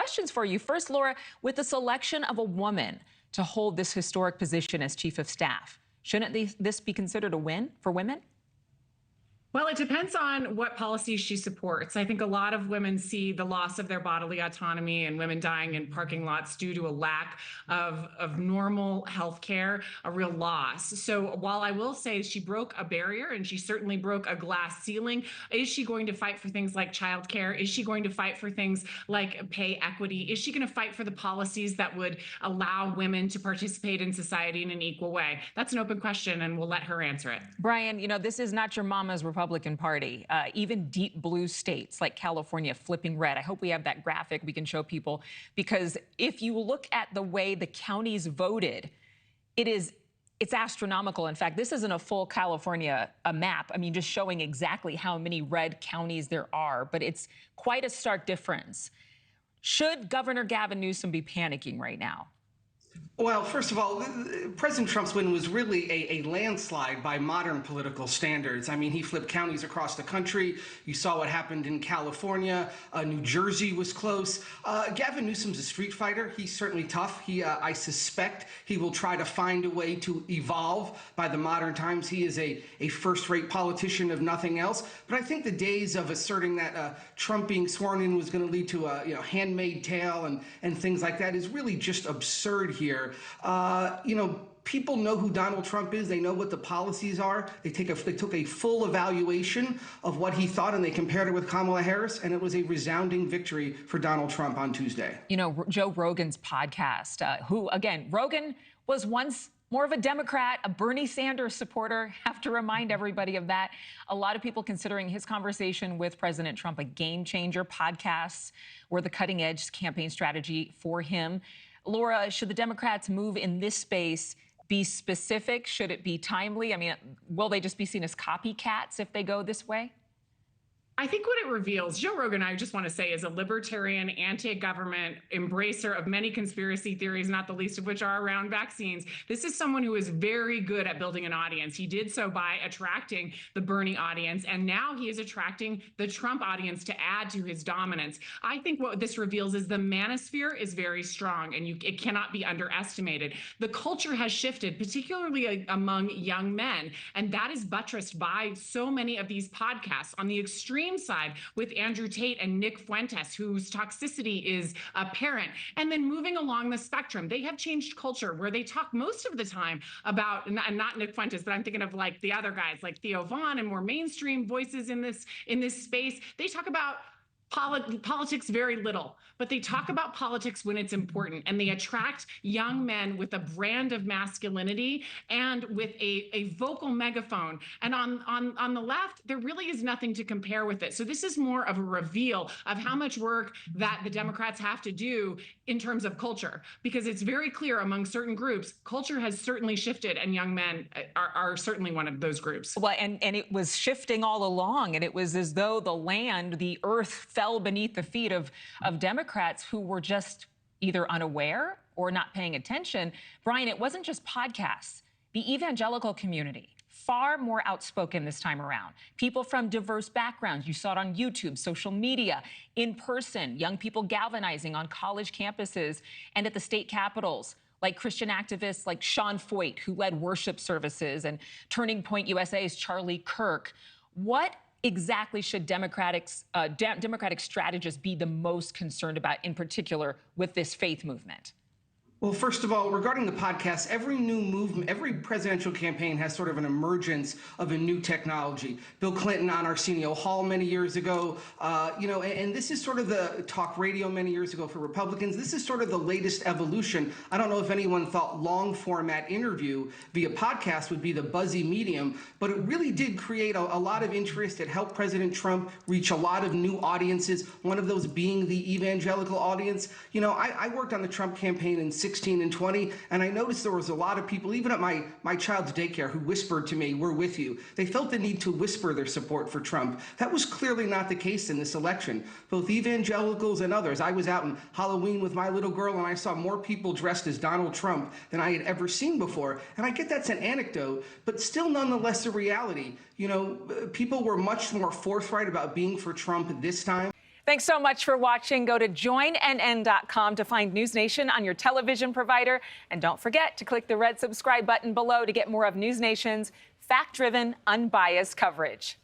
questions for you. First, Laura, with the selection of a woman to hold this historic position as chief of staff, shouldn't this be considered a win for women? Well, it depends on what policies she supports. I think a lot of women see the loss of their bodily autonomy and women dying in parking lots due to a lack of normal health care, a real loss. So while I will say she broke a barrier and she certainly broke a glass ceiling, is she going to fight for things like childcare? Is she going to fight for things like pay equity? Is she going to fight for the policies that would allow women to participate in society in an equal way? That's an open question, and we'll let her answer it. Brian, you know, this is not your mama's Republican Party. Even deep blue states like California flipping red. I hope we have that graphic we can show people, because if you look at the way the counties voted, it's astronomical. In fact, this isn't a full California map. I mean, just showing exactly how many red counties there are, but it's quite a stark difference. Should Governor Gavin Newsom be panicking right now? Well, first of all, President Trump's win was really a landslide by modern political standards. I mean, he flipped counties across the country. You saw what happened in California. New Jersey was close. Gavin Newsom's a street fighter. He's certainly tough. I suspect he will try to find a way to evolve by the modern times. He is a first-rate politician, if nothing else. But I think the days of asserting that Trump being sworn in was going to lead to a Handmaid tale and things like that is really just absurd here. People know who Donald Trump is. They know what the policies are. They took a full evaluation of what he thought, and they compared it with Kamala Harris, and it was a resounding victory for Donald Trump on Tuesday. You know, Joe Rogan's podcast, Rogan was once more of a Democrat, a Bernie Sanders supporter. Have to remind everybody of that. A lot of people considering his conversation with President Trump a game changer. Podcasts were the cutting edge campaign strategy for him. Laura, should the Democrats move in this space be specific? Should it be timely? I mean, will they just be seen as copycats if they go this way? I think what it reveals, Joe Rogan, I just want to say, is a libertarian, anti-government embracer of many conspiracy theories, not the least of which are around vaccines. This is someone who is very good at building an audience. He did so by attracting the Bernie audience, and now he is attracting the Trump audience to add to his dominance. I think what this reveals is the manosphere is very strong, and it cannot be underestimated. The culture has shifted, particularly among young men, and that is buttressed by so many of these podcasts. On the extreme side with Andrew Tate and Nick Fuentes, whose toxicity is apparent. And then moving along the spectrum, they have changed culture where they talk most of the time about, and not Nick Fuentes, but I'm thinking of like the other guys like Theo Vaughn and more mainstream voices in this space. They talk about politics very little, but they talk about politics when it's important, and they attract young men with a brand of masculinity and with a vocal megaphone. And on the left, there really is nothing to compare with it. So this is more of a reveal of how much work that the Democrats have to do in terms of culture, because it's very clear among certain groups, culture has certainly shifted, and young men are certainly one of those groups. Well, and it was shifting all along, and it was as though the earth fell beneath the feet of Democrats who were just either unaware or not paying attention. Brian, it wasn't just podcasts. The evangelical community, far more outspoken this time around. People from diverse backgrounds. You saw it on YouTube, social media, in person, young people galvanizing on college campuses and at the state capitals, like Christian activists like Sean Foyt, who led worship services, and Turning Point USA's Charlie Kirk. What exactly should Democratic strategists be the most concerned about, in particular, with this faith movement? Well, first of all, regarding the podcast, every new movement, every presidential campaign has sort of an emergence of a new technology. Bill Clinton on Arsenio Hall many years ago, and this is sort of the talk radio many years ago for Republicans. This is sort of the latest evolution. I don't know if anyone thought long format interview via podcast would be the buzzy medium, but it really did create a lot of interest. It helped President Trump reach a lot of new audiences, one of those being the evangelical audience. You know, I worked on the Trump campaign in 16 and 20, and I noticed there was a lot of people, even at my child's daycare, who whispered to me, "We're with you." They felt the need to whisper their support for Trump. That was clearly not the case in this election. Both evangelicals and others. I was out on Halloween with my little girl, and I saw more people dressed as Donald Trump than I had ever seen before. And I get that's an anecdote, but still nonetheless a reality. You know, people were much more forthright about being for Trump this time. Thanks so much for watching. Go to joinnn.com to find NewsNation on your television provider. And don't forget to click the red subscribe button below to get more of NewsNation's fact-driven, unbiased coverage.